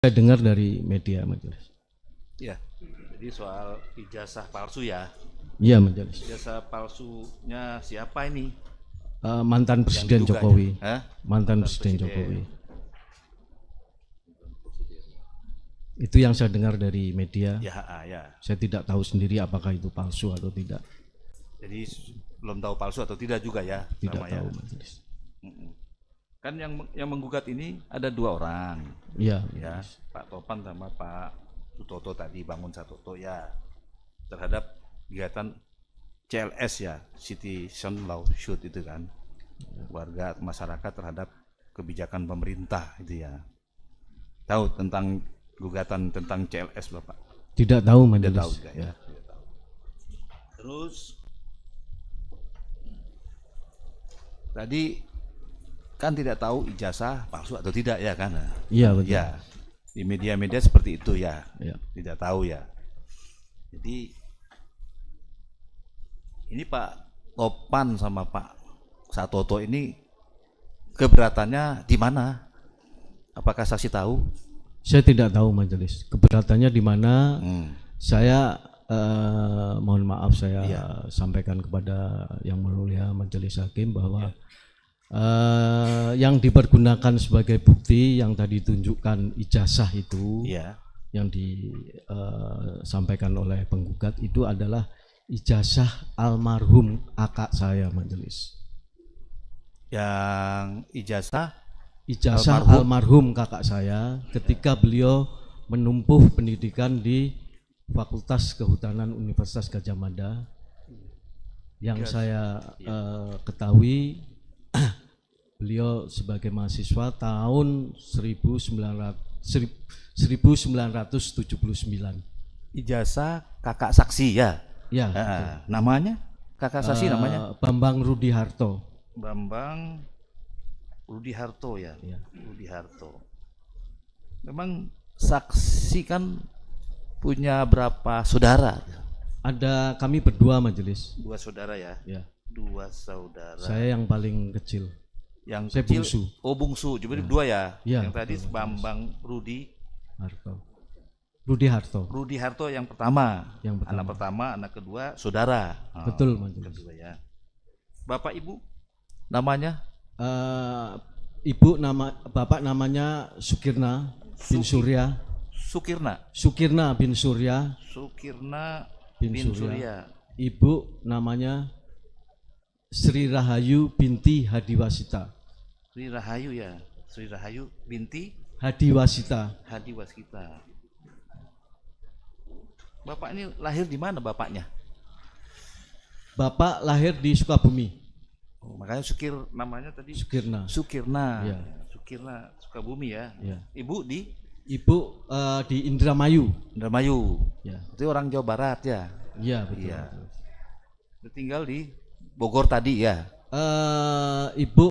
Saya dengar dari media majelis. Ya, jadi soal ijazah palsu ya. Iya majelis. Ijazah palsunya siapa ini? Mantan Presiden diduga Jokowi. ya? Mantan Presiden Jokowi. Itu yang saya dengar dari media. Ya, ya. Saya tidak tahu sendiri apakah itu palsu atau tidak. Jadi belum tahu palsu atau tidak juga ya? Tidak sama tahu ya. majelis. Kan yang menggugat ini ada 2 orang. Iya. Ya, Pak Topan sama Pak Sutoto tadi, Bangun Satoto ya, terhadap kegiatan CLS ya, Citizen Lawsuit itu kan, warga masyarakat terhadap kebijakan pemerintah itu ya. Tahu tentang gugatan tentang CLS Bapak? Tidak tahu majelis. Tidak tahu juga ya. Terus tadi kan tidak tahu ijazah palsu atau tidak ya kan? Iya betul. Ya, di media-media seperti itu ya. Ya. Tidak tahu ya. Jadi ini Pak Topan sama Pak Satoto ini keberatannya di mana? Apakah saksi tahu? Saya tidak tahu majelis. Keberatannya di mana? Saya mohon maaf saya sampaikan kepada yang mulia majelis hakim bahwa yang dipergunakan sebagai bukti yang tadi tunjukkan ijazah itu yang disampaikan oleh penggugat itu adalah ijazah almarhum kakak saya majelis. Yang ijazah almarhum kakak saya ketika beliau menempuh pendidikan di Fakultas Kehutanan Universitas Gadjah Mada. Yang saya ketahui beliau sebagai mahasiswa tahun 1979. Ijazah kakak saksi ya? Ya. Namanya? Kakak saksi namanya? Bambang Rudi Harto. Bambang Rudi Harto ya? Rudi Harto. Memang saksi kan punya berapa saudara? Ada kami berdua majelis. 2 saudara ya? Ya. 2 saudara. Saya yang paling kecil. Yang saya kecil, bungsu. Oh bungsu, jadi 2 ya? Ya. Yang tadi Bambang Rudi Harto. Rudi Harto. Rudi Harto yang pertama. Yang pertama. Anak pertama, anak kedua saudara. Betul majelis. Kedua ya. Bapak Ibu namanya? Bapak namanya Sukirna bin Surya. Sukirna bin Surya. Sukirna bin Surya. Ibu namanya Sri Rahayu binti Hadiwasita. Sri Rahayu ya. Sri Rahayu binti Hadiwasita. Bapak ini lahir di mana bapaknya? Bapak lahir di Sukabumi. Makanya namanya tadi Sukirna. Ya. Sukirna Sukabumi ya. Ibu di Indramayu. Ya. Itu orang Jawa Barat ya. Iya betul. Ya. Tinggal di Bogor tadi ya. Ibu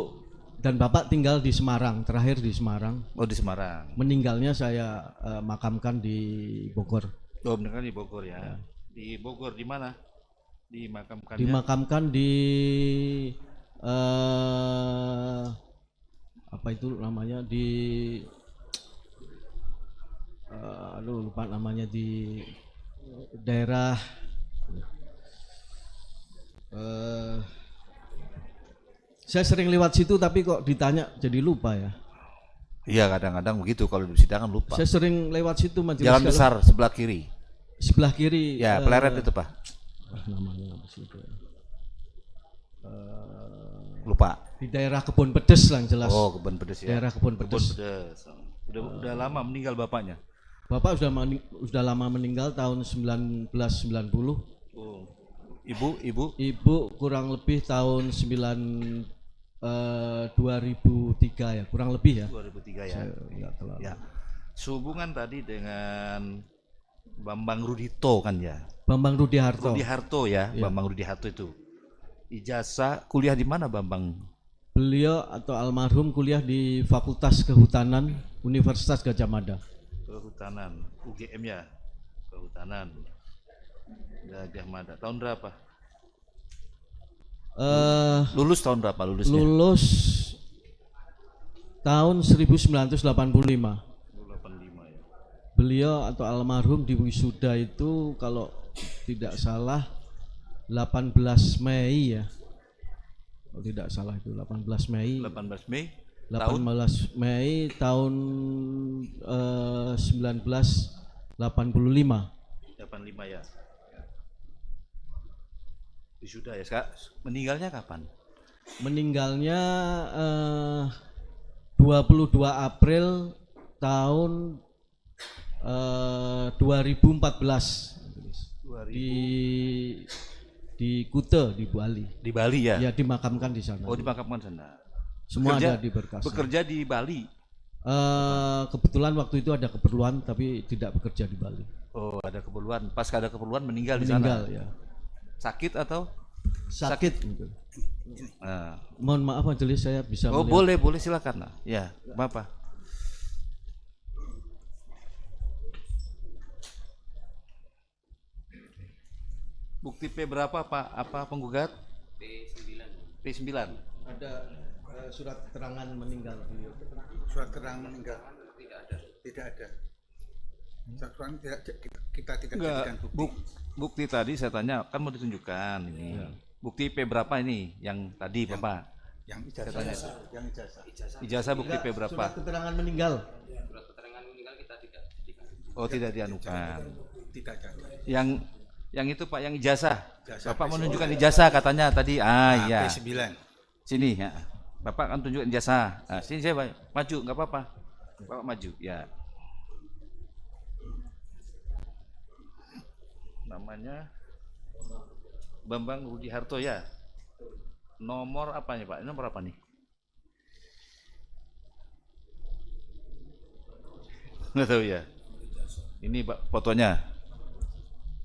dan bapak tinggal di Semarang, terakhir di Semarang. Oh di Semarang. Meninggalnya saya makamkan di Bogor. Oh meninggal di Bogor ya. Di Bogor di mana? Dimakamkannya? Dimakamkan di apa itu namanya di lupa namanya di daerah saya sering lewat situ tapi kok ditanya jadi lupa ya. Iya kadang-kadang begitu kalau di sidangan lupa. Saya sering lewat situ majelis. Jalan besar sebelah kiri. Sebelah kiri. Ya Pleret itu Pak. Namanya apa sih itu? Lupa. Di daerah Kebon Pedes lah yang jelas. Oh Kebon Pedes ya. Daerah Kebon Pedes. Udah lama meninggal bapaknya. Bapak sudah lama meninggal tahun 1990. Oh. Ibu? Ibu kurang lebih tahun 2003 ya, kurang lebih ya. 2003 ya. Saya enggak terlalu. Ya. Sehubungan tadi dengan Bambang Rudito kan ya. Bambang Rudi Harto. Rudi Harto ya. Bambang Rudi Harto itu. Ijazah kuliah di mana Bambang? Beliau atau almarhum kuliah di Fakultas Kehutanan Universitas Gadjah Mada. Kehutanan, UGM ya. Kehutanan Gadjah Mada. Tahun berapa? Lulus tahun berapa lulusnya? Lulus tahun 1985. 85 ya. beliau atau almarhum di wisuda itu kalau tidak salah 18 Mei ya. Kalau tidak salah itu 18 Mei. 18 Mei 18 Mei tahun 1985. 85 ya. Wisuda ya, Kak. Meninggalnya kapan? Meninggalnya 22 April tahun 2014 di Kute di Bali. Di Bali ya? Ya, dimakamkan di sana. Oh, dimakamkan sana. Semua ada di berkas. Bekerja di Bali. Kebetulan waktu itu ada keperluan tapi tidak bekerja di Bali. Oh, ada keperluan. Pas ada keperluan meninggal di sana. Meninggal ya. Sakit atau? Sakit. Gitu. Nah. Mohon maaf majelis, saya bisa Oh, melihat. boleh silakan. Ya, Bapak. Bukti P berapa Pak? Apa penggugat? P9. P9. Ada surat keterangan meninggal beliau. Surat keterangan meninggal tidak ada. Tidak ada. Surat keterangan kita tidak jadikan bukti. Bukti tadi saya tanya kan mau ditunjukkan ini. Ya. Bukti P berapa ini yang tadi Bapak? Yang ijazah. Yang ijazah. Ijazah bukti P berapa? Surat keterangan meninggal. Surat keterangan meninggal kita tidak jadikan. Oh, tidak dianukan. Tidak ada. Yang itu Pak, yang ijazah. Bapak menunjukkan ijazah katanya tadi. Iya. P9. Sini ya. Bapak kan tunjukkan ijazah. Nah, sini saya maju, nggak apa-apa. Bapak maju, ya. Namanya Bambang Rudi Harto ya. Nomor apanya Pak? Nomor apa nih? Nggak tahu ya. Ini Pak fotonya.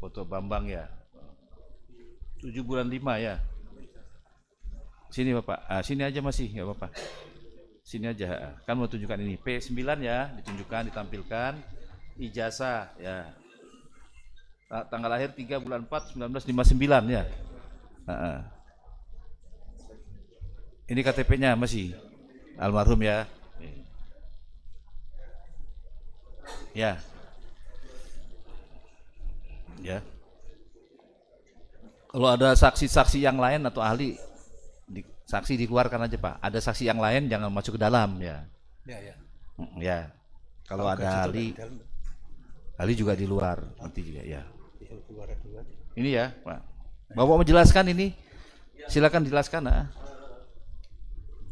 Foto Bambang ya. 7 bulan 5 ya. Sini Bapak. Sini aja masih nggak apa-apa. Sini aja. Kan mau tunjukkan ini. P9 ya, ditunjukkan, ditampilkan. Ijazah ya. Tanggal lahir 3 bulan 4 1959 ya. Ini KTP-nya masih almarhum ya. Ya. Ya. Kalau ada saksi-saksi yang lain atau ahli, saksi dikeluarkan aja Pak. Ada saksi yang lain jangan masuk ke dalam ya. Ya. Ya. Kalau ada ahli juga di luar nanti juga ya. Ini ya Pak. Bapak menjelaskan ini, silakan jelaskan.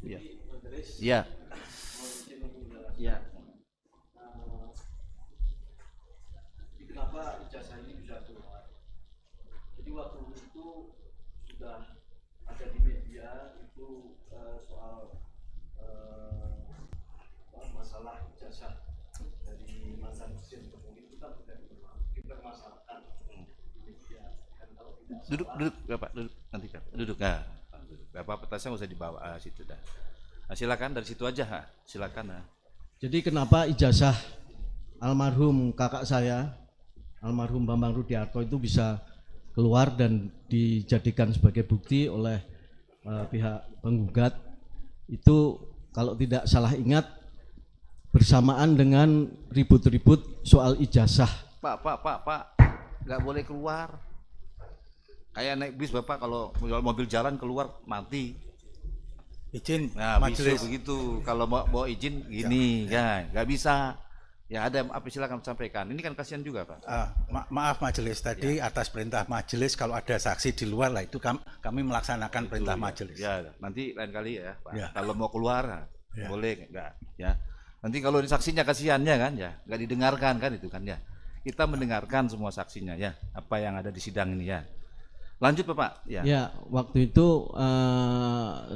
Ya. Ya. Ya. Kenapa ijazah ini bisa keluar? Jadi waktu itu sudah ada di media itu soal masalah ijazah dari mantan presiden Jokowi itu kan sudah dipermasalahkan di media. Dan kalau tidak Duduk Bapak, duduk nanti kan. Duduk nah. Bapak petasnya nggak usah dibawa situ dah. Nah, silakan dari situ aja, silakan. Jadi kenapa ijazah almarhum kakak saya, almarhum Bambang Rudi Harto itu bisa keluar dan dijadikan sebagai bukti oleh pihak penggugat itu kalau tidak salah ingat bersamaan dengan ribut-ribut soal ijazah. Pak, nggak boleh keluar. Kayak naik bis Bapak kalau mobil jalan keluar mati. Izin Nah, majelis. Begitu. Kalau mau bawa izin gini, ya nggak bisa. Ya ada apa silakan sampaikan. Ini kan kasihan juga Pak. Maaf majelis tadi atas perintah majelis kalau ada saksi di luar lah itu kami melaksanakan perintah majelis. Ya, nanti lain kali ya Pak. Ya. Kalau mau keluar Ya. boleh nggak ya. Nanti kalau di saksinya kasihannya kan ya, nggak didengarkan kan itu kan ya. Kita mendengarkan semua saksinya ya, apa yang ada di sidang ini ya. Lanjut Bapak. Ya. Ya, waktu itu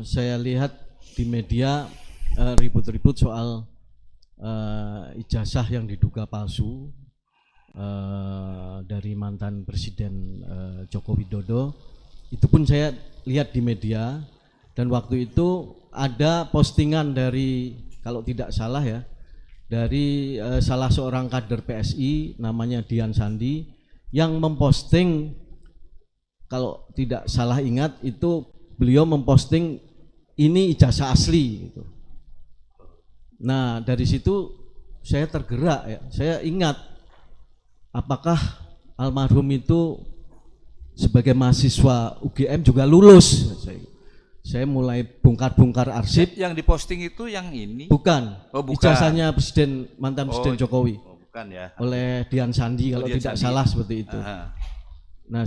saya lihat di media ribut-ribut soal ijazah yang diduga palsu dari mantan Presiden Joko Widodo. Itu pun saya lihat di media dan waktu itu ada postingan dari kalau tidak salah ya dari salah seorang kader PSI namanya Dian Sandi yang memposting kalau tidak salah ingat itu beliau memposting ini ijazah asli gitu. Nah dari situ saya tergerak ya, saya ingat apakah almarhum itu sebagai mahasiswa UGM juga lulus. Saya mulai bongkar-bongkar arsip. Yang diposting itu yang ini? Bukan. Oh, bukan. Ijazahnya mantan Presiden Jokowi. Oh, bukan ya. Oleh Dian Sandi kalau tidak salah seperti itu. Aha. Nah,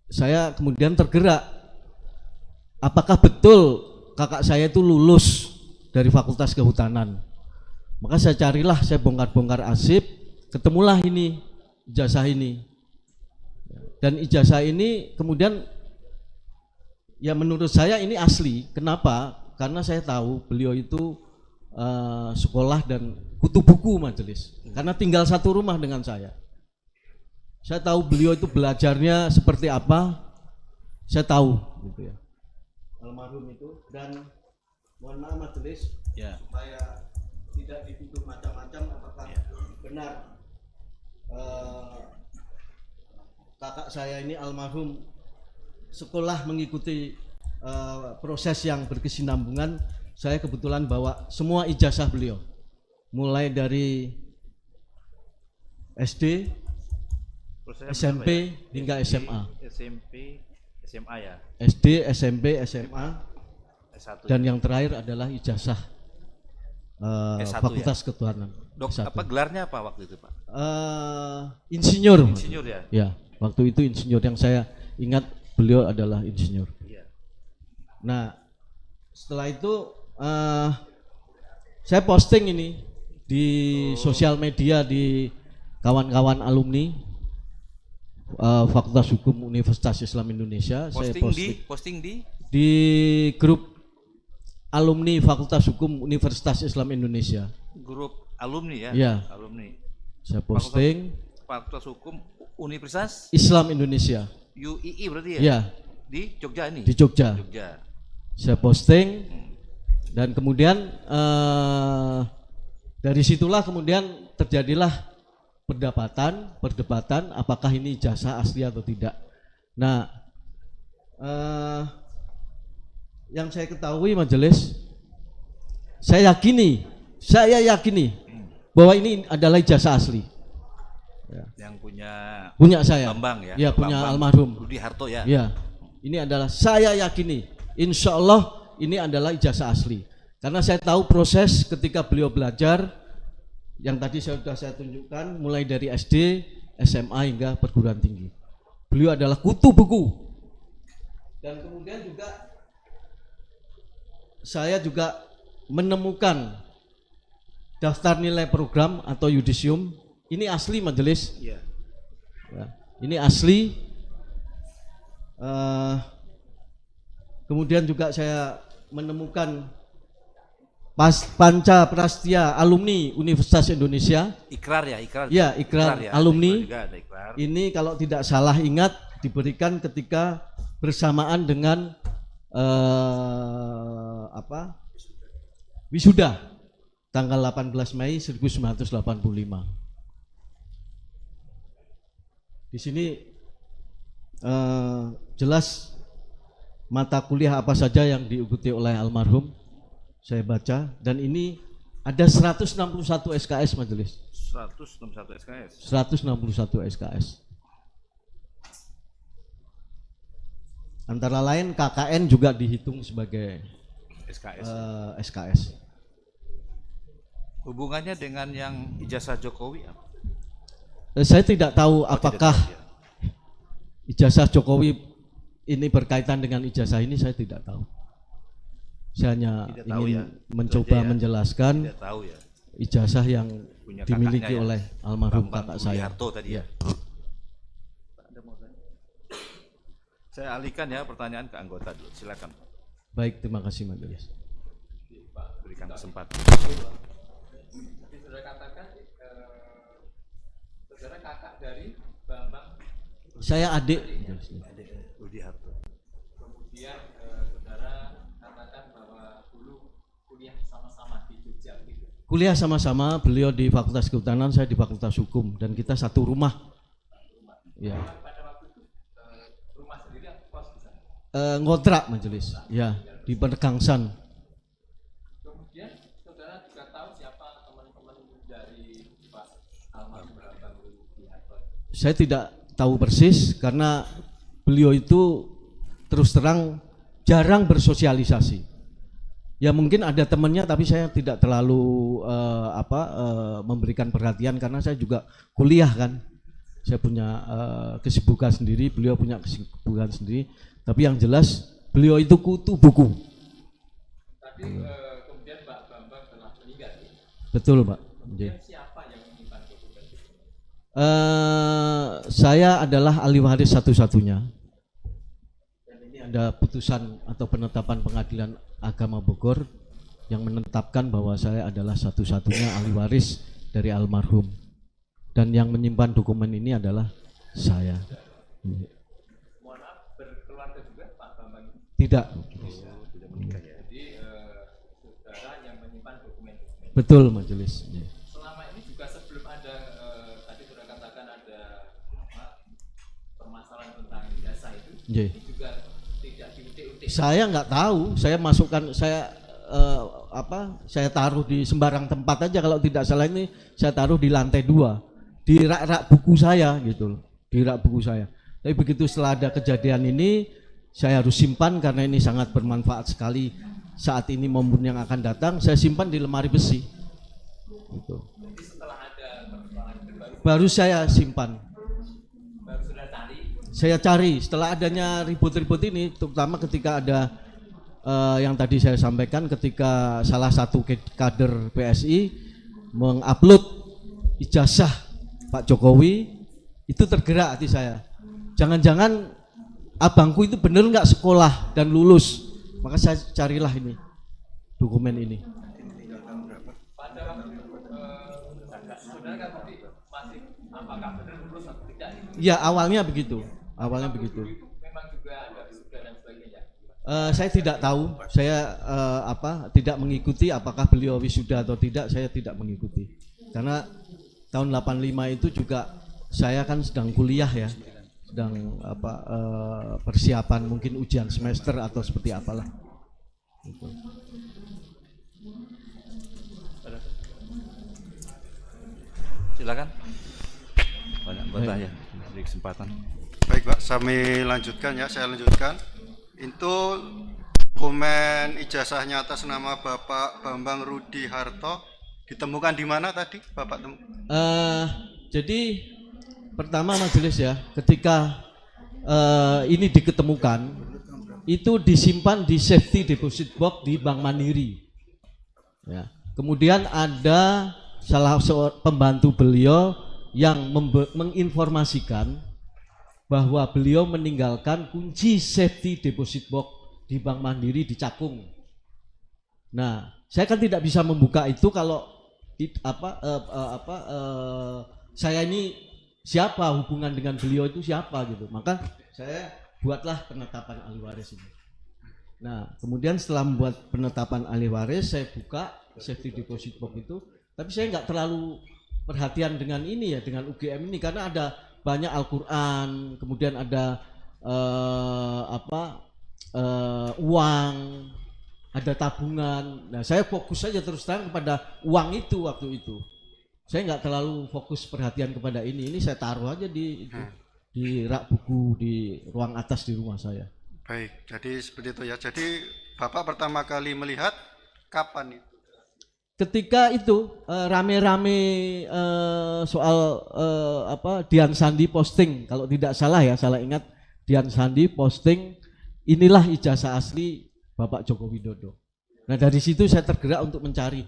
saya kemudian tergerak. Apakah betul kakak saya itu lulus dari Fakultas Kehutanan? Maka saya carilah, saya bongkar-bongkar arsip, ketemulah ini ijazah ini. Dan ijazah ini kemudian ya menurut saya ini asli. Kenapa? Karena saya tahu beliau itu sekolah dan kutu buku majelis. Karena tinggal satu rumah dengan saya. Saya tahu beliau itu belajarnya seperti apa. Saya tahu gitu ya. Almarhum itu, dan mohon maaf majelis, ya, supaya tidak dituduh macam-macam, apakah benar kakak saya ini almarhum sekolah mengikuti proses yang berkesinambungan. Saya kebetulan bawa semua ijazah beliau, mulai dari SD, SMP hingga SMA. SMP, SMA ya. SD, SMP, SMA, S1 dan ya. yang terakhir adalah ijazah Fakultas Ketuhanan. Dok, S1. apa gelarnya apa waktu itu, Pak? Insinyur. Insinyur ya. Ya, waktu itu insinyur, yang saya ingat beliau adalah insinyur. Iya. Nah, setelah itu saya posting ini di sosial media, di kawan-kawan alumni Fakultas Hukum Universitas Islam Indonesia. Saya posting di grup alumni Fakultas Hukum Universitas Islam Indonesia. Grup alumni ya? Ya. Alumni. Saya posting Fakultas Hukum Universitas Islam Indonesia. UII berarti ya? Ya. Di Jogja ini? Di Jogja. Jogja. Saya posting dan kemudian dari situlah kemudian terjadilah perdebatan apakah ini ijazah asli atau tidak. Nah, yang saya ketahui majelis, saya yakini bahwa ini adalah ijazah asli. Yang punya saya. Bambang ya. Ya, punya almarhum Rudi Harto ya. Ya, ini adalah saya yakini, insya Allah ini adalah ijazah asli. Karena saya tahu proses ketika beliau belajar, yang tadi sudah saya tunjukkan, mulai dari SD, SMA hingga perguruan tinggi. Beliau adalah kutu buku. Dan kemudian juga saya juga menemukan daftar nilai program atau yudisium. Ini asli majelis. Iya. Ya, ini asli. Kemudian juga saya menemukan Panca Prastia alumni Universitas Indonesia. Ikrar ya. Ya, ikrar ya. Alumni. Ikrar. Ini kalau tidak salah ingat diberikan ketika bersamaan dengan wisuda tanggal 18 Mei 1985. Di sini jelas mata kuliah apa saja yang diikuti oleh almarhum saya baca, dan ini ada 161 SKS majelis. 161 SKS. 161 SKS. Antara lain KKN juga dihitung sebagai SKS. Hubungannya dengan yang ijazah Jokowi apa? Saya tidak tahu apakah ijazah Jokowi ini berkaitan dengan ijazah ini, saya tidak tahu. Saya hanya ingin mencoba menjelaskan ijazah yang dimiliki oleh almarhum kakak saya. Tadi ya. Saya alihkan ya pertanyaan ke anggota dulu. Silakan. Baik, terima kasih majelis. Pak, berikan kesempatan. Saudara katakan saudara kakak dari Bambang. Saya adik. Rudi Harto. Kemudian saudara katakan bahwa dulu kuliah sama-sama di Jogja gitu. Kuliah sama-sama, beliau di Fakultas Kehutanan, saya di Fakultas Hukum, dan kita satu rumah. Ya. Pada waktu itu rumah sendiri atau kos di sana? Ngontrak majelis. Ya, di Penegangsan. Kemudian saudara juga tahu siapa teman-teman dari Pak almarhum Bambang saya tidak tahu persis karena beliau itu terus terang jarang bersosialisasi. Ya mungkin ada temannya tapi saya tidak terlalu memberikan perhatian karena saya juga kuliah kan. Saya punya kesibukan sendiri, beliau punya kesibukan sendiri. Tapi yang jelas beliau itu kutu buku. Tapi kemudian Pak Bambang telah meninggal. Betul Pak. Siapa yang menyimpan dokumen? Saya adalah ahli waris satu-satunya. Dan ini ada putusan atau penetapan Pengadilan Agama Bogor yang menetapkan bahwa saya adalah satu-satunya ahli waris dari almarhum. Dan yang menyimpan dokumen ini adalah saya. Mohon maaf, berkeluarga juga Pak Bambang? Tidak. Tidak menikah ya. Jadi saudara yang menyimpan dokumen-dokumen. Betul majelis. Selama ini juga sebelum ada tadi sudah katakan ada permasalahan tentang jasa itu, ini juga tidak diutik-utik. Saya nggak tahu. Saya masukkan saya taruh di sembarang tempat aja. Kalau tidak salah ini saya taruh di lantai 2. Di rak-rak buku saya gitu loh, di rak buku saya. Tapi begitu setelah ada kejadian ini, saya harus simpan karena ini sangat bermanfaat sekali saat ini momen yang akan datang. Saya simpan di lemari besi. Gitu. Jadi setelah ada perkembangan itu baru saya simpan. Baru sudah cari. Saya cari setelah adanya ribut-ribut ini, terutama ketika ada yang tadi saya sampaikan, ketika salah satu kader PSI mengupload ijazah Pak Jokowi, itu tergerak hati saya. Jangan-jangan abangku itu benar nggak sekolah dan lulus, maka saya carilah ini dokumen ini. Pada waktu saudara tadi masih apakah benar lulus atau tidak? Ya awalnya begitu, Memang juga ada wisuda dan sebagainya. Saya tidak tahu, saya tidak mengikuti apakah beliau wisuda atau tidak, saya tidak mengikuti. Karena tahun 85 itu juga saya kan sedang kuliah ya, sedang persiapan mungkin ujian semester atau seperti apalah. Gitu. Silakan. Banyak bertanya dari kesempatan. Baik Pak, saya lanjutkan. Itu dokumen ijazahnya atas nama Bapak Bambang Rudi Harto ditemukan di mana tadi Bapak jadi pertama majelis ya, ketika ini diketemukan itu disimpan di safety deposit box di Bank Mandiri ya. Kemudian ada salah seorang pembantu beliau yang menginformasikan bahwa beliau meninggalkan kunci safety deposit box di Bank Mandiri di Cakung. Nah, saya kan tidak bisa membuka itu kalau saya ini siapa, hubungan dengan beliau itu siapa gitu. Maka saya buatlah penetapan ahli waris ini. Nah, kemudian setelah membuat penetapan ahli waris, saya buka safety deposit box itu. Tapi saya nggak terlalu perhatian dengan ini ya, dengan UGM ini karena ada banyak Al-Quran, kemudian ada uang, ada tabungan. Nah, saya fokus saja terus terang kepada uang itu waktu itu. Saya nggak terlalu fokus perhatian kepada ini. Ini saya taruh aja di rak buku di ruang atas di rumah saya. Baik, jadi seperti itu ya. Jadi Bapak pertama kali melihat kapan itu? Ketika itu rame-rame soal Dian Sandi posting, kalau tidak salah ya, salah ingat, Dian Sandi posting inilah ijazah asli Bapak Joko Widodo. Nah dari situ saya tergerak untuk mencari,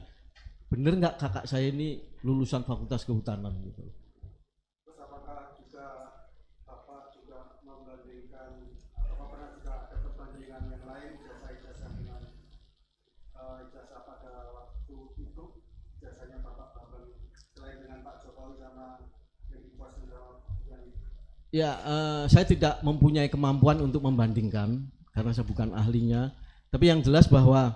bener nggak kakak saya ini lulusan Fakultas Kehutanan gitu. Terus apakah juga Bapak juga membandingkan, apakah pernah juga ada perbandingan yang lain ijazah-ijazah dengan ijazah pada waktu itu, ijazahnya Bapak Bambang selain dengan Pak Jokowi sama yang dipuasin sama yang itu? Ya, saya tidak mempunyai kemampuan untuk membandingkan karena saya bukan ahlinya. Tapi yang jelas bahwa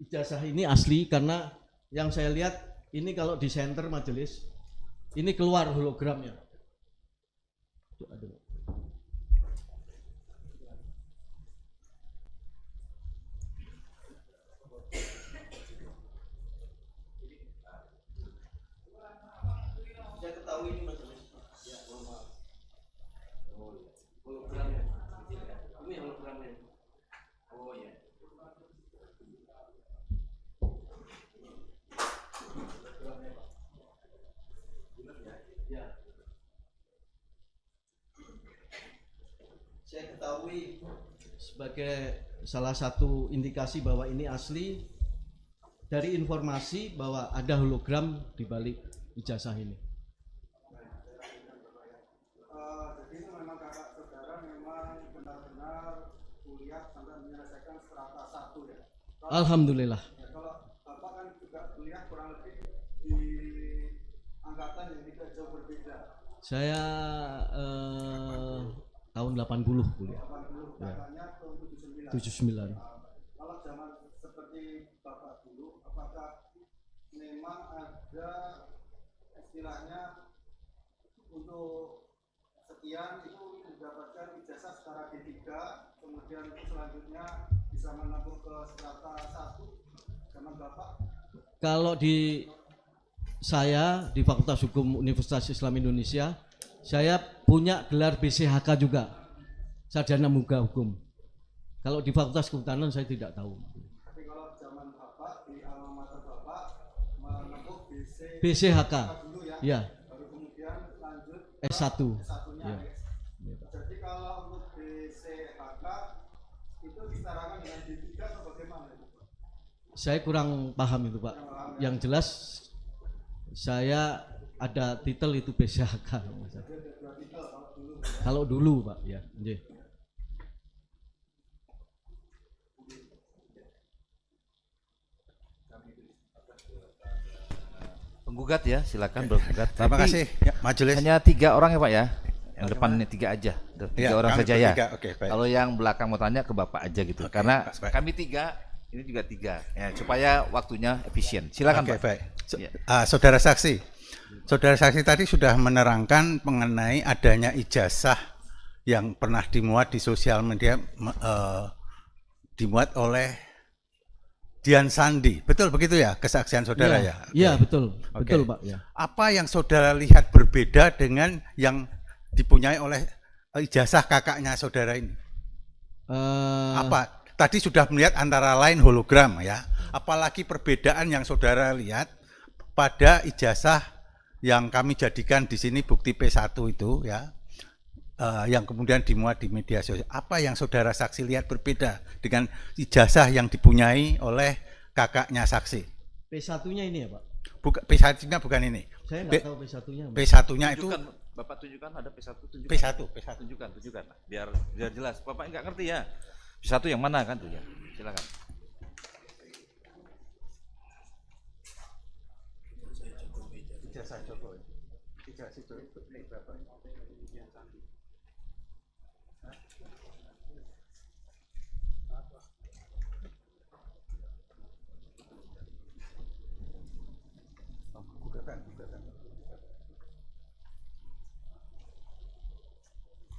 ijazah ini asli karena yang saya lihat ini kalau di center majelis ini keluar hologramnya. Saya ketahui ini majelis. Ya, mohon maaf. Ya. Saya ketahui sebagai salah satu indikasi bahwa ini asli dari informasi bahwa ada hologram di balik ijazah ini. Jadi itu memang kakak saudara memang benar-benar kuliah sampai menyelesaikan strata 1 ya. Alhamdulillah. Ya, kalau Bapak kan juga kuliah kurang lebih di angkatan yang tidak jauh berbeda. Saya tahun 80 kuliah. 80 kakaknya tahun 79. 79. Kalau zaman seperti Bapak dulu, apakah memang ada istilahnya untuk sekian itu mendapatkan ijazah secara D3, kemudian selanjutnya bisa menempuh ke strata 1 zaman Bapak? Kalau di saya di Fakultas Hukum Universitas Islam Indonesia, saya punya gelar BCHK juga, sarjana muga hukum. Kalau di Fakultas Kehutanan saya tidak tahu. Tapi kalau zaman Bapak di alma mater Bapak menempuh BCHK dulu ya, ya, baru kemudian lanjut S1. S1-nya Ya. ya. Jadi kalau untuk BCHK itu disetarakan dengan D3 atau bagaimana itu? Saya kurang paham itu Pak. Yang jelas saya ada titel itu BCHK. Kalau dulu Pak ya. Penggugat ya, silakan bergugat. Terima kasih ya, majelis. Hanya 3 orang ya Pak ya. Yang depan ini 3 aja. 3 orang kami saja ya. bertiga. Oke, baik. Kalau yang belakang mau tanya ke Bapak aja gitu. Oke, Karena baik. kami 3, ini juga 3 ya, supaya waktunya efisien. Silakan Oke, Pak. baik. Ya. Saudara saksi tadi sudah menerangkan mengenai adanya ijazah yang pernah dimuat di sosial media, dimuat oleh Dian Sandi, betul begitu ya kesaksian saudara ya? Iya betul, Oke. betul Pak ya. Apa yang saudara lihat berbeda dengan yang dipunyai oleh ijazah kakaknya saudara ini? Apa? Tadi sudah melihat antara lain hologram ya. Apalagi perbedaan yang saudara lihat pada ijazah yang kami jadikan di sini bukti P1 itu ya, yang kemudian dimuat di media sosial. Apa yang saudara saksi lihat berbeda dengan ijazah yang dipunyai oleh kakaknya saksi? P1-nya ini ya Pak? P1-nya bukan ini. Saya nggak tahu P1-nya. P1-nya itu Bapak tunjukkan ada P1, tunjukkan. P1. Tunjukkan. Biar jelas. Bapak nggak ngerti ya. P1 yang mana kan tuh ya. Silakan. Ijazah Jokowi. Ijazah Jokowi berapa?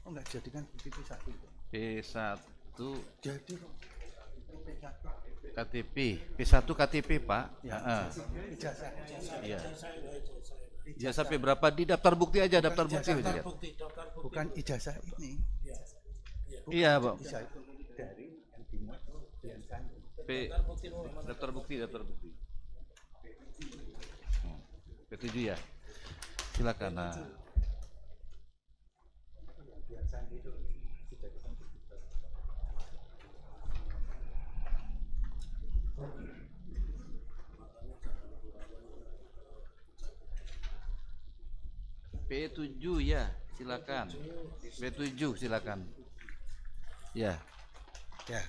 Oh enggak jadikan bukti P1 itu. P1 Jadi KTP. P1 KTP Pak. ya, ijazah. Iya. Ijazah P berapa di daftar bukti aja, daftar bukti aja. Lihat. Bukan ijazah ini. Iya, Pak. Ijazah itu dari yang dimuat Dian Sandi. P daftar bukti. P7 ya. Silakan. Nah. Dian Sandi itu sudah disampaikan. P7 ya, silakan. P7 silakan. Ya. Ya.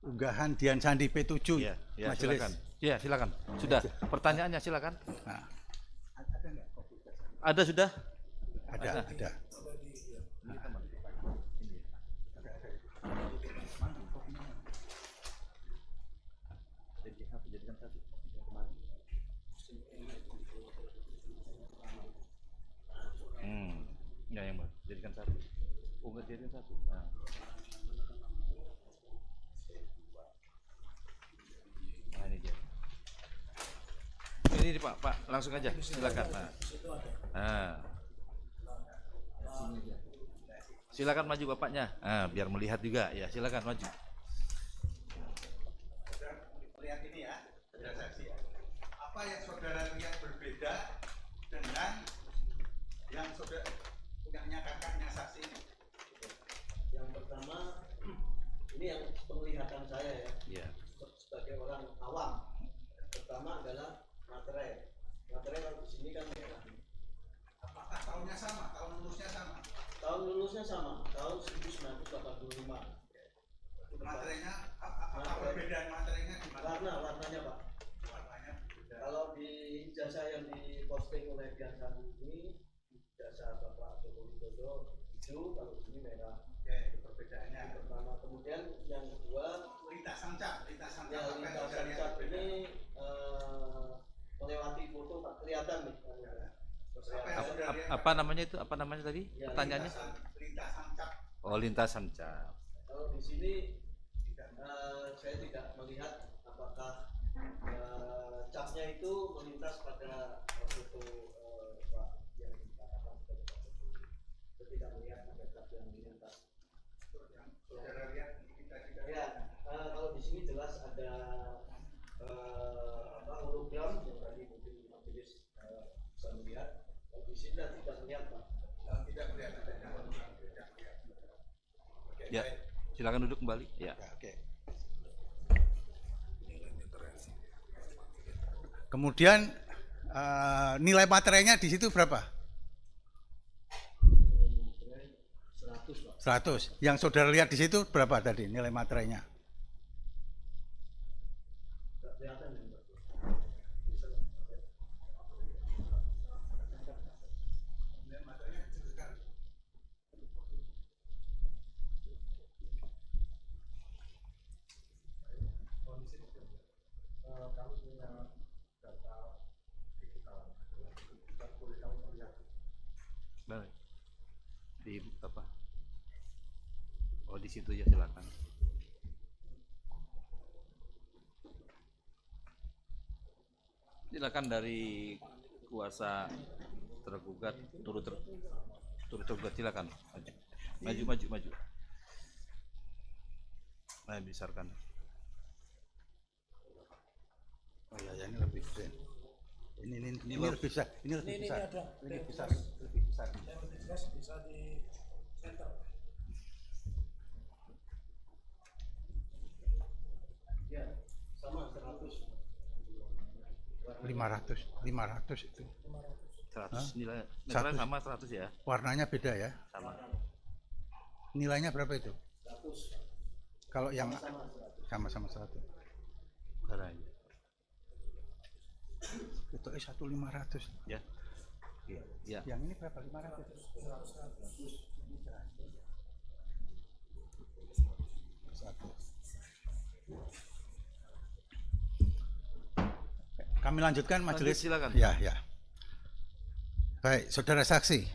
Unggahan Dian Sandi P7. Ya, Majelis. silakan. Ya, silakan. Sudah. Pertanyaannya silakan. Nah, Ada sudah? ada. Jadikan satu. Ya yang mana? Jadikan satu. Oh, enggak jadikan satu. Nah. Nah, ini dia. Ini Pak, langsung aja. Silakan. Nah. Silakan maju Bapaknya. Nah, biar melihat juga ya. Silakan maju. Lihat ini ya, saudara saksi. Apa yang saudara lihat berbeda tahunnya sama, tahun lulusnya sama. Tahun lulusnya sama, tahun 1985. Materinya apa perbedaan materinya gimana? Warnanya Pak. Warnanya beda. Kalau di ijazah yang diposting oleh Bianca ini, ijazah Bapak Joko Widodo hijau, kalau di sini merah. Oke, itu perbedaannya. Yang pertama, kemudian yang kedua, Lintasan cap yang lintasan cat ini melewati foto Pak, kelihatan nih. Apa namanya itu? Apa namanya tadi? Ya, Pertanyaannya? Lintasan cap. Oh, lintasan cap. Kalau di sini saya tidak melihat apakah capnya itu melintas pada foto Pak yang dikatakan sebagai Pak Jokowi. Saya tidak melihat ada cap yang melintas. Saudara lihat kita juga. Ya, kalau di sini jelas ada hologram yang tadi mungkin majelis bisa melihat. Kalau di sini tidak melihat Pak. Tidak melihat adanya hologram. Oke, Ya, baik. silakan duduk kembali. Ya. Oke. Kemudian nilai materinya di situ berapa? 100 Pak. 100. Yang saudara lihat di situ berapa tadi nilai materinya? Tidak kelihatan ya Pak. Baik. Di apa? Oh, di situ ya, silakan. Silakan dari kuasa tergugat, turut tergugat, silakan. Maju. Nah, besarkan. Oh ya, ini lebih gede. Ini lebih besar. Ini lebih besar. Lebih besar. Bisa di center. Ya, sama 100. 500 itu. 100 nilai 100. sama 100 ya. Warnanya beda ya. Sama. Nilainya berapa itu? 100. Kalau yang Sama 100. sama 100. Caranya. Itu 1.500. Ya. Ya. Yang ini berapa? 500. Kami lanjutkan majelis. Silakan. Ya. Baik, saudara saksi.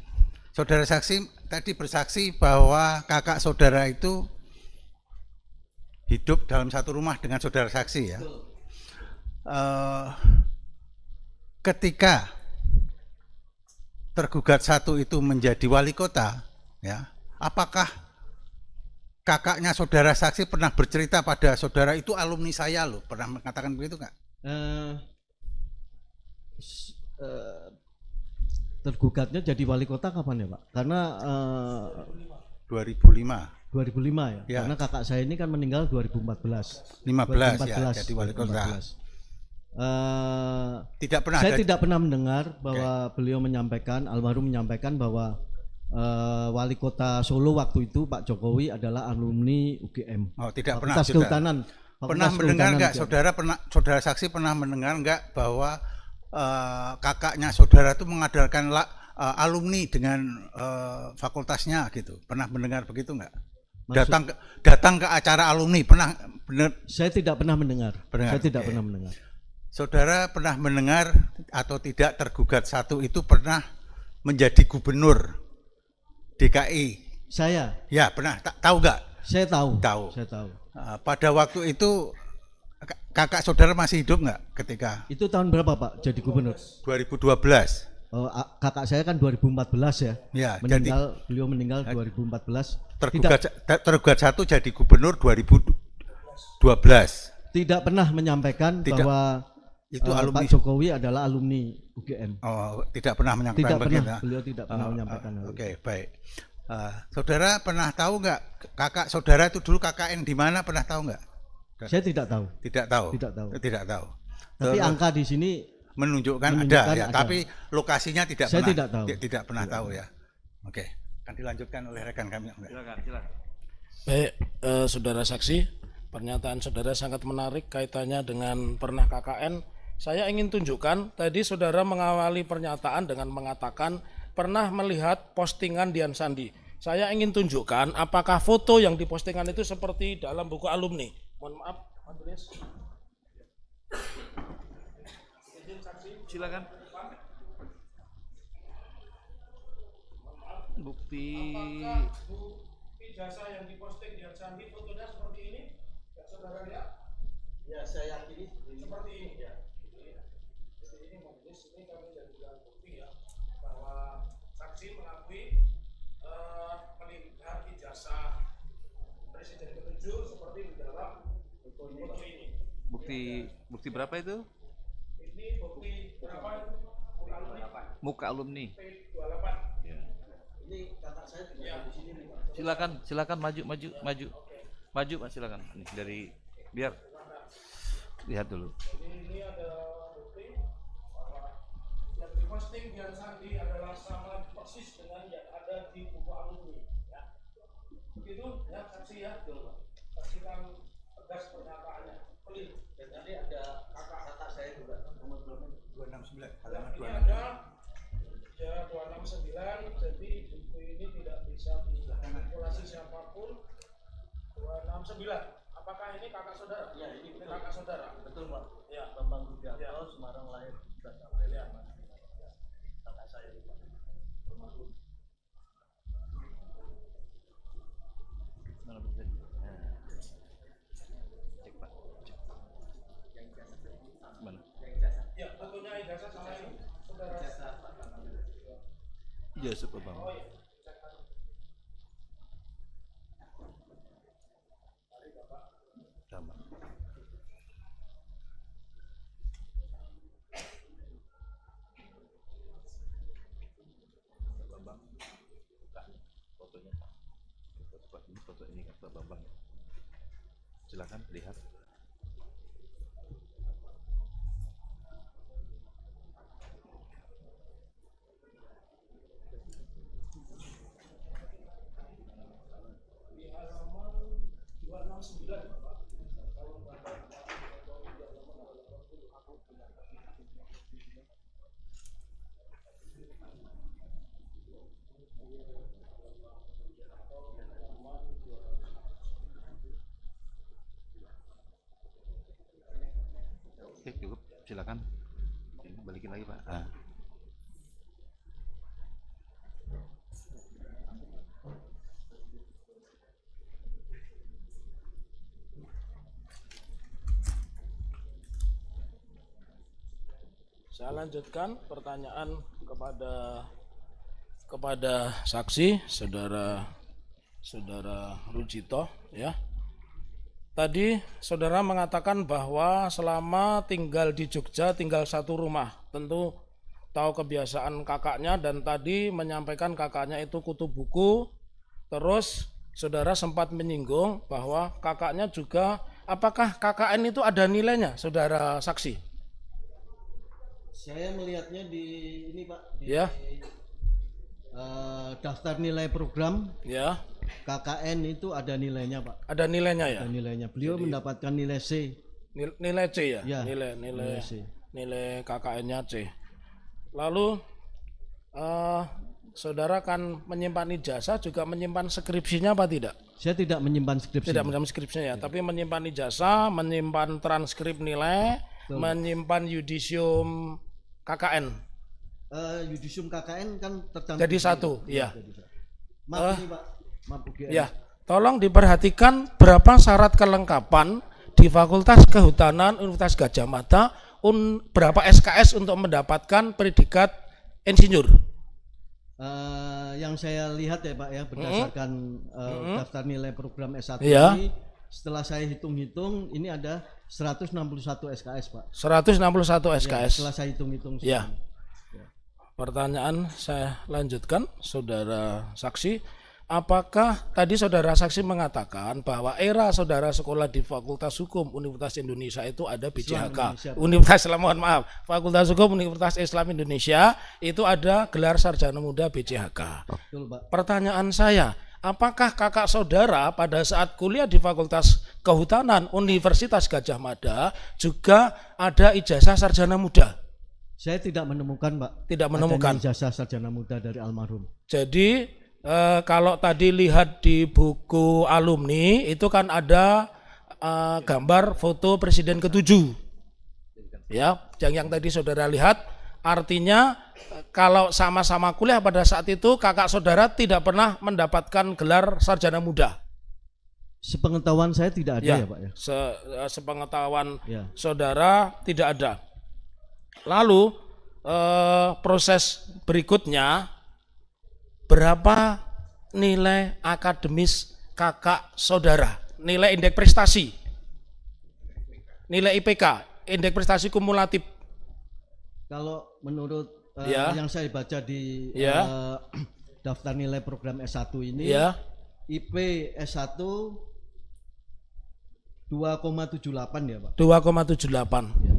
Saudara saksi tadi bersaksi bahwa kakak saudara itu hidup dalam satu rumah dengan saudara saksi ya. Ketika tergugat satu itu menjadi wali kota, ya, apakah kakaknya saudara saksi pernah bercerita pada saudara itu alumni saya loh, pernah mengatakan begitu nggak? Tergugatnya jadi wali kota kapan ya Pak? Karena 2005 ya? Ya. Karena kakak saya ini kan meninggal 2014. 15 ya, jadi wali kota. Tidak pernah saya ada. tidak pernah mendengar bahwa beliau menyampaikan, almarhum menyampaikan bahwa wali kota Solo waktu itu Pak Jokowi adalah alumni UGM. Oh, tidak pernah. Fakultas Kehutanan. Pernah mendengar nggak saudara saksi pernah mendengar nggak bahwa kakaknya saudara itu mengadakan alumni dengan fakultasnya gitu? Pernah mendengar begitu nggak? Datang ke acara alumni pernah benar? Saya tidak pernah mendengar. Saya tidak pernah mendengar. Saudara pernah mendengar atau tidak tergugat satu itu pernah menjadi gubernur DKI? Saya. Ya pernah. Tahu nggak? Saya tahu. Saya tahu. Pada waktu itu kakak saudara masih hidup nggak ketika? Itu tahun berapa Pak jadi gubernur? 2012. Kakak saya kan 2014 ya. Ya, beliau meninggal 2014. Tergugat satu jadi gubernur 2012. Tidak pernah menyampaikan bahwa itu Pak Jokowi adalah alumni UGM. Oh, tidak pernah menyampaikan begitu. Beliau tidak pernah menyampaikan. Oke, baik. Saudara pernah tahu nggak kakak saudara itu dulu KKN di mana, pernah tahu nggak? Saya tidak tahu. Tidak tahu. Tidak tahu. Tidak tahu. Tapi angka di sini menunjukkan ada ya, ada. tapi lokasinya tidak Saya pernah tidak tahu. tidak pernah tahu ya. Oke, akan dilanjutkan oleh rekan kami. Silakan, silakan. Baik, saudara saksi, pernyataan saudara sangat menarik kaitannya dengan pernah KKN. Saya ingin tunjukkan, tadi saudara mengawali pernyataan dengan mengatakan pernah melihat postingan Dian Sandi. Saya ingin tunjukkan apakah foto yang dipostingan itu seperti dalam buku alumni. Mohon maaf, Andreas. Silakan. Bukti. Apakah ijazah yang diposting Dian Sandi fotonya seperti ini? Ya, saudara lihat? Ya, saya yakini Seperti ini ya. Jadi ini majelis ini kami jadikan bukti ya bahwa saksi mengakui melihat ijazah Presiden ke-7 seperti di dalam foto ini. Bukti berapa itu? Ini bukti berapa? Muka alumni. P28. Ya. ini kakak saya juga Ya. di sini nih, Pak. Silakan maju. Maju Pak, silakan. Nih, dari biar lihat dulu. Jadi ini ada bukti bahwa yang diposting Dian Sandi adalah sama persis dengan yang ada di buku alumni. Ya. Begitu ya saksi ya. Saksikan tegas pernyataannya. Clear. Dan tadi ada kakak saya juga nomor 269 halaman Ini 26. ada ya 269, jadi buku ini tidak bisa dimanipulasi siapapun. 269. Apakah ini kakak saudara? Ya, ini betul. kakak saudara. Betul, Pak. Ya. Bambang Widianto, Ya. Semarang lahir dan sampai Ya. kakak saya, Pak. Mana bukti? Cek Pak. Cek. Mana? Ya, fotonya ijazah sama ini. Saudara. Ijazah Pak Bang. Oh ya. Sama. Pak Bambang. Buka fotonya. Foto ini kan Pak Bambang. Silakan lihat. Di halaman 269 Bapak. Kalau Bapak Oke, cukup. Silakan. Ini balikin lagi, Pak. Ah. saya lanjutkan pertanyaan kepada saksi saudara Rujito ya. Tadi saudara mengatakan bahwa selama tinggal di Jogja tinggal satu rumah, tentu tahu kebiasaan kakaknya dan tadi menyampaikan kakaknya itu kutu buku. Terus saudara sempat menyinggung bahwa kakaknya juga, apakah KKN itu ada nilainya, saudara saksi? Saya melihatnya di ini, Pak, di Ya. Daftar nilai program Ya, KKN itu ada nilainya, Pak. ada nilainya ya. Ada nilainya. Beliau mendapatkan nilai C. Nilai C ya? Ya, Nilai C. nilai KKN-nya C. Lalu saudara kan menyimpan ijazah juga menyimpan skripsinya apa tidak? Saya tidak menyimpan skripsi. Tidak menyimpan skripsinya ya, tapi menyimpan ijazah, menyimpan transkrip nilai, menyimpan yudisium KKN. Yudisium KKN kan tercantum. Jadi satu, iya. Maaf ini, Pak. Maaf UGM. Ya, tolong diperhatikan berapa syarat kelengkapan di Fakultas Kehutanan Universitas Gadjah Mada, berapa SKS untuk mendapatkan predikat insinyur. Yang saya lihat ya, Pak, ya, berdasarkan daftar nilai program S1 Iya. ini, setelah saya hitung-hitung ini ada 161 SKS, Pak. 161 Ya, SKS. setelah saya hitung-hitung. Ya. Pertanyaan saya lanjutkan, saudara saksi. apakah tadi saudara saksi mengatakan bahwa era saudara sekolah di Fakultas Hukum Universitas Indonesia itu ada BCHK, Fakultas Hukum Universitas Islam Indonesia itu ada gelar sarjana muda BCHK. Betul, Pak. Pertanyaan saya, apakah kakak saudara pada saat kuliah di Fakultas Kehutanan Universitas Gadjah Mada juga ada ijazah sarjana muda? Saya tidak menemukan, Pak. Tidak menemukan ijazah sarjana muda dari almarhum. Jadi kalau tadi lihat di buku alumni itu kan ada gambar foto Presiden ke-7. Ya, yang tadi saudara lihat, artinya kalau sama-sama kuliah pada saat itu kakak saudara tidak pernah mendapatkan gelar sarjana muda. Sepengetahuan saya tidak ada ya, Pak ya. Sepengetahuan Ya. saudara tidak ada. Lalu proses berikutnya, berapa nilai akademis kakak saudara? Nilai indeks prestasi, nilai IPK, indeks prestasi kumulatif. Kalau menurut Ya. yang saya baca di Ya. daftar nilai program S1 ini, Ya, IP S1 2,78 ya, Pak. 2,78. Ya.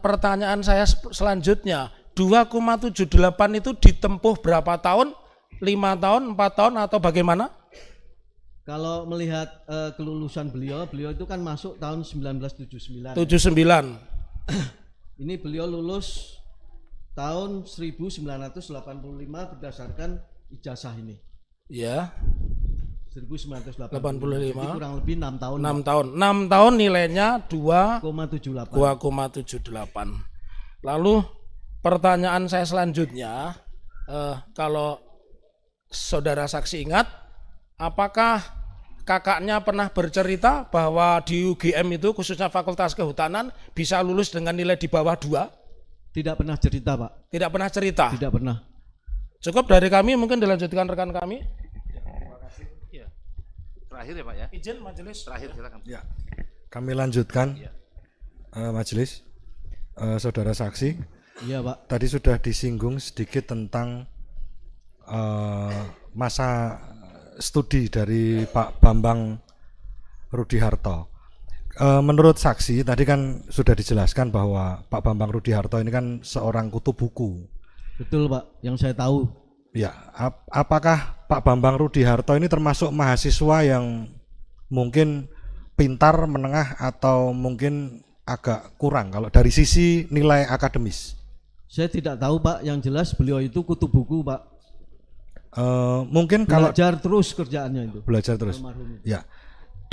Pertanyaan saya selanjutnya, 2,78 itu ditempuh berapa tahun? 5 tahun, 4 tahun atau bagaimana? Kalau melihat kelulusan beliau itu kan masuk tahun 1979. 79. Ini beliau lulus tahun 1985 berdasarkan ijazah ini. Ya, 1985. 85. Jadi kurang lebih 6 tahun. 6 tahun. 6 tahun nilainya 2,78. 2,78. Lalu pertanyaan saya selanjutnya, kalau saudara saksi ingat, apakah kakaknya pernah bercerita bahwa di UGM itu khususnya Fakultas Kehutanan bisa lulus dengan nilai di bawah 2? Tidak pernah cerita, Pak. Tidak pernah cerita. Tidak pernah. Cukup dari kami, mungkin dilanjutkan rekan kami. Terakhir ya Pak ya. Izin majelis. Terakhir silakan. Ya, kami lanjutkan majelis. Saudara saksi, Iya, Pak. tadi sudah disinggung sedikit tentang masa studi dari Pak Bambang Rudiharto. Menurut saksi tadi kan sudah dijelaskan bahwa Pak Bambang Rudiharto ini kan seorang kutub buku. Betul, Pak. Yang saya tahu. Ya, apakah Pak Bambang Rudiharto ini termasuk mahasiswa yang mungkin pintar, menengah, atau mungkin agak kurang kalau dari sisi nilai akademis? Saya tidak tahu, Pak. Yang jelas beliau itu kutub buku, Pak. Mungkin kalau Belajar terus kerjaannya itu. belajar terus. Almarhum. Ya,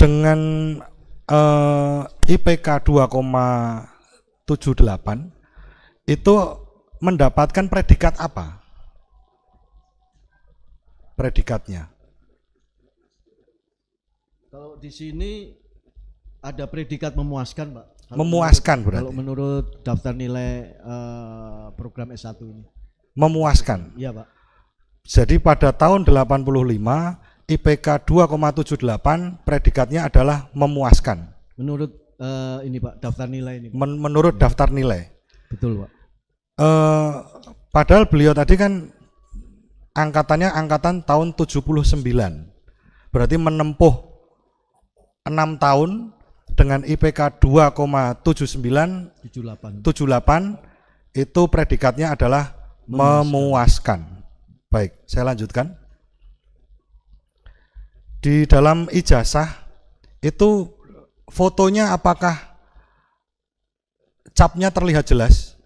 dengan IPK 2,78 itu mendapatkan predikat apa? Predikatnya. Kalau di sini ada predikat memuaskan, Pak. Memuaskan berarti. Kalau menurut daftar nilai program S1 ini. Memuaskan. Iya, Pak. Jadi pada tahun 85 IPK 2,78 predikatnya adalah memuaskan. Menurut ini, Pak, daftar nilai ini, Pak. Menurut daftar nilai. Betul, Pak. Padahal beliau tadi kan angkatannya angkatan tahun 79. Berarti menempuh 6 tahun dengan IPK 2,79 78. itu predikatnya adalah memuaskan. Baik, saya lanjutkan. Di dalam ijazah itu fotonya apakah capnya terlihat jelas?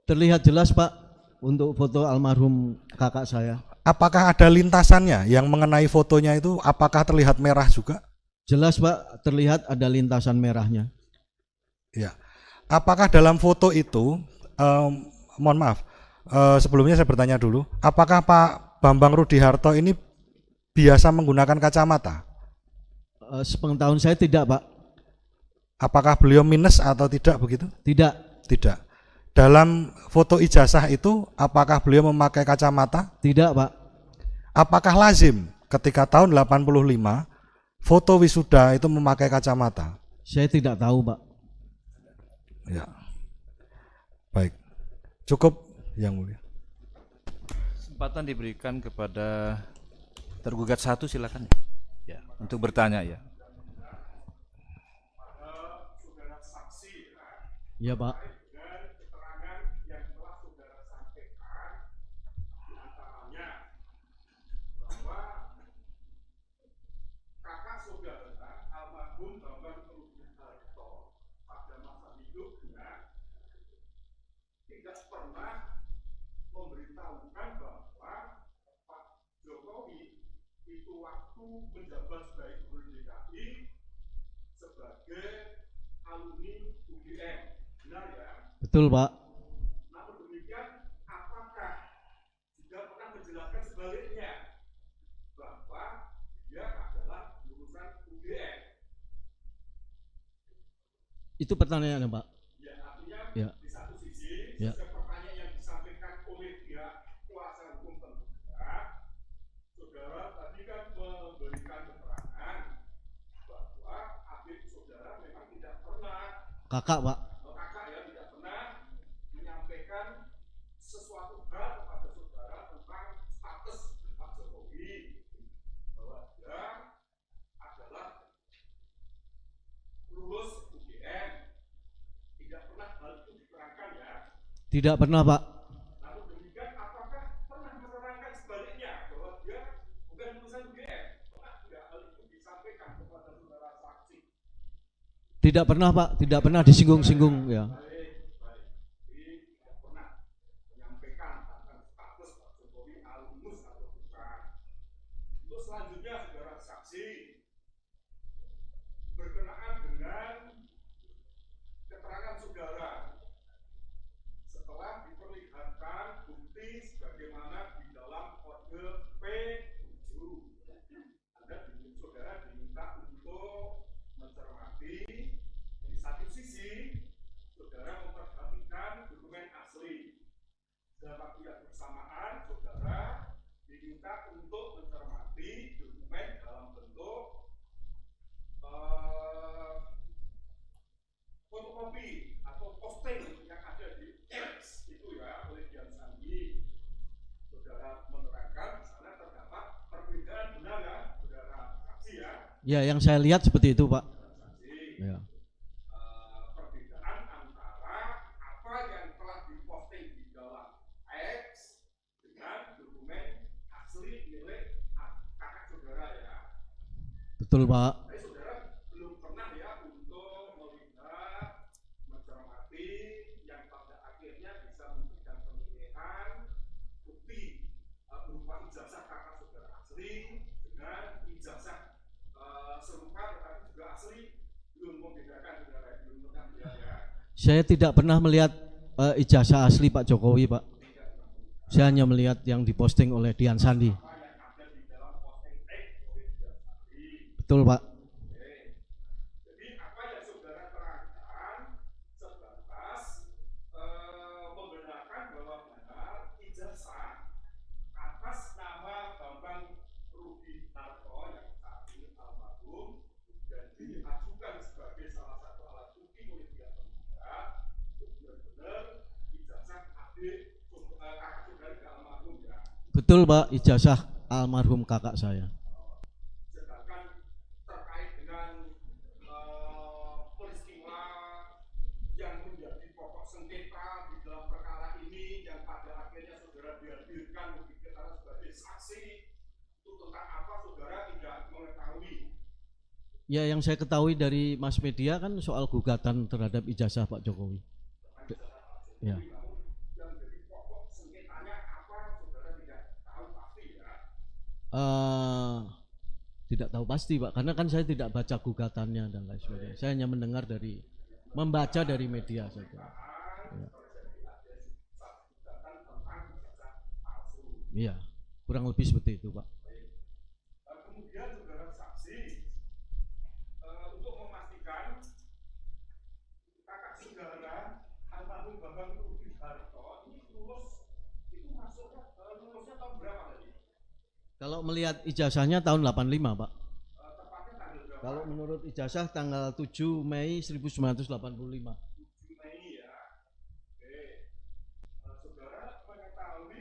Terlihat jelas, Pak, untuk foto almarhum kakak saya. Apakah ada lintasannya yang mengenai fotonya itu? Apakah terlihat merah juga? Jelas, Pak, terlihat ada lintasan merahnya. Ya. Apakah dalam foto itu, mohon maaf, sebelumnya saya bertanya dulu, apakah Pak Bambang Rudiharto ini biasa menggunakan kacamata? Sepengetahuan saya tidak, Pak. Apakah beliau minus atau tidak begitu? Tidak. Tidak. Dalam foto ijazah itu, apakah beliau memakai kacamata? Tidak, Pak. Apakah lazim ketika tahun 85 foto wisuda itu memakai kacamata? Saya tidak tahu, Pak. Ya. Baik. Cukup, Yang Mulia. Kesempatan diberikan kepada tergugat satu, silakan ya untuk bertanya ya. Saudara saksi Iya Pak. dengan keterangan yang telah saudara sampaikan, diantaranya bahwa kakak saudara almarhum Bambang Rudiharto pada masa hidupnya tidak pernah memberitahukan bahwa Pak Jokowi itu waktu menjabat sebagai Gubernur DKI sebagai alumni UGM. Benar ya? Betul Pak. Namun demikian, apakah juga pernah menjelaskan sebaliknya bahwa dia adalah lulusan UGM? Itu pertanyaannya Pak. Ya, artinya Ya. di satu sisi, Ya. pertanyaan yang disampaikan oleh pihak kuasa hukum tergugat, saudara tadi kan memberikan keterangan bahwa adik saudara memang tidak pernah, Kakak Pak. kakak ya, tidak pernah menyampaikan sesuatu hal kepada saudara tentang status Pak Jokowi, bahwa dia adalah lulus UGM. Tidak pernah hal itu diterangkan ya. Tidak pernah Pak. Namun demikian, apakah pernah menerangkan sebaliknya bahwa dia bukan lulusan UGM? Pernah tidak hal itu disampaikan kepada saudara saksi? Tidak pernah Pak. Tidak pernah disinggung-singgung ya. Baik, baik. Jadi tidak pernah menyampaikan tentang status Pak Jokowi alumnus atau bukan. Untuk selanjutnya, saudara saksi, berkenaan dengan keterangan saudara setelah diperlihatkan bukti sebagaimana di dalam kode P7, saudara diminta untuk mencermati. Di satu sisi, saudara memperhatikan dokumen asli. Dalam waktu yang bersamaan, saudara diminta untuk mencermati dokumen dalam bentuk fotokopi atau posting yang ada di X itu ya oleh Dian Sandi. Saudara menerangkan di sana terdapat perbedaan, benar ya, saudara saksi ya? Ya, yang saya lihat seperti itu Pak. Saksi. Ya. Perbedaan antara apa yang telah diposting di dalam X dengan dokumen asli milik kakak saudara ya. Betul Pak. Tapi saudara belum pernah ya untuk melihat, mencermati yang pada akhirnya bisa memberikan penilaian bukti berupa ijazah kakak saudara asli dengan ijazah serupa tetapi juga asli. Belum membedakan saudara, belum pernah melihat ya. Saya tidak pernah melihat ijazah asli Pak Jokowi Pak. Saya hanya melihat yang diposting oleh Dian Sandi. Apa yang ada di dalam posting X oleh Dian Sandi. Betul Pak. Jadi apa yang saudara terangkan sebatas membenarkan bahwa benar ijazah atas nama Bambang Rudiharto yang saat ini almarhum dan diajukan sebagai salah satu alat bukti oleh pihak tergugat itu benar-benar ijazah adik kakak saudara ke almarhum ya. Betul Pak, ijazah almarhum kakak saya. Sedangkan terkait dengan peristiwa yang menjadi pokok sengketa di dalam perkara ini yang pada akhirnya saudara dihadirkan dikatakan sebagai saksi, itu tentang apa saudara tidak mengetahui? Ya, yang saya ketahui dari mass media kan soal gugatan terhadap ijazah Pak Jokowi. Ya. Yang jadi pokok sengketanya apa saudara tidak tahu pasti ya? Tidak tahu pasti Pak, karena kan saya tidak baca gugatannya dan lain sebagainya. Saya hanya mendengar membaca dari media saja. Ya. Iya, kurang lebih seperti itu Pak. Kemudian saudara saksi untuk memastikan kakak saudara almarhum Bambang Rudiharto ini lulus itu masuknya lulusnya tahun berapa tadi? Kalau melihat ijazahnya tahun 85 Pak. Tepatnya tanggal berapa? Kalau menurut ijazah tanggal 7 Mei 1985. 7 Mei ya. Oke. Saudara mengetahui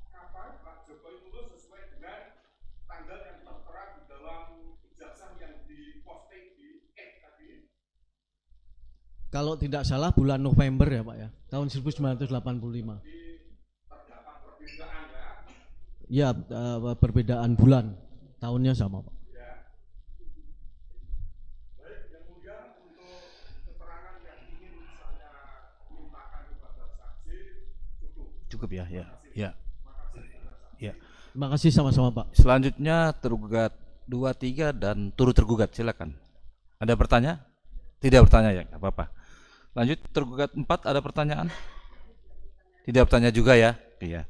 kapan Jokowi lulus sesuai dengan tanggal yang tertera di dalam ijazah yang diposting di tadi. Kalau tidak salah bulan November ya Pak ya, tahun 1985. Terdapat perbedaan ya. Ya, perbedaan bulan, tahunnya sama Pak. Ya. Baik, yang mulia untuk keterangan yang ingin saya mintakan kepada saksi cukup. Cukup ya, ya. Ya. Ya. Terima kasih sama-sama Pak. Selanjutnya tergugat 2, 3 dan turut tergugat, silakan. Ada pertanyaan? Tidak bertanya ya, nggak apa-apa. Lanjut tergugat 4, ada pertanyaan? Tidak bertanya juga ya? Iya.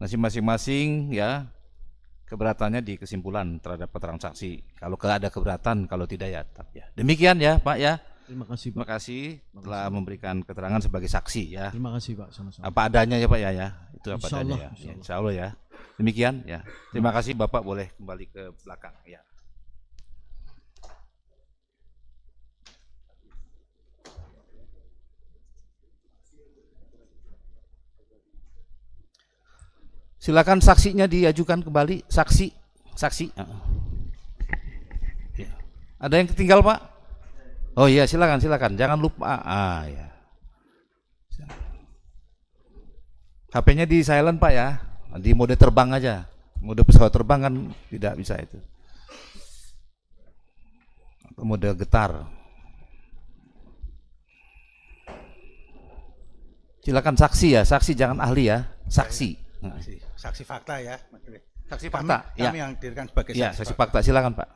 Masing-masing ya keberatannya di kesimpulan terhadap keterangan saksi. Kalau ada keberatan, kalau tidak ya tetap ya. Demikian ya Pak ya. Terima kasih Pak. Terima kasih telah memberikan keterangan sebagai saksi ya. Terima kasih Pak, sama-sama. Apa adanya ya Pak ya, ya. Itu apa Insya adanya Allah, ya. Insya Allah ya. Demikian ya. Terima kasih Bapak, boleh kembali ke belakang ya. Silakan saksinya diajukan kembali, saksi. Ya. Ada yang ketinggal Pak? Oh iya, silakan, jangan lupa. Ya. HP-nya di silent Pak ya, di mode terbang aja. Mode pesawat terbang kan tidak bisa itu. Atau mode getar. Silakan saksi ya, saksi jangan ahli ya, saksi. Saksi fakta ya. Saksi fakta. Kami yang dirikan sebagai ya, saksi fakta. Silakan Pak.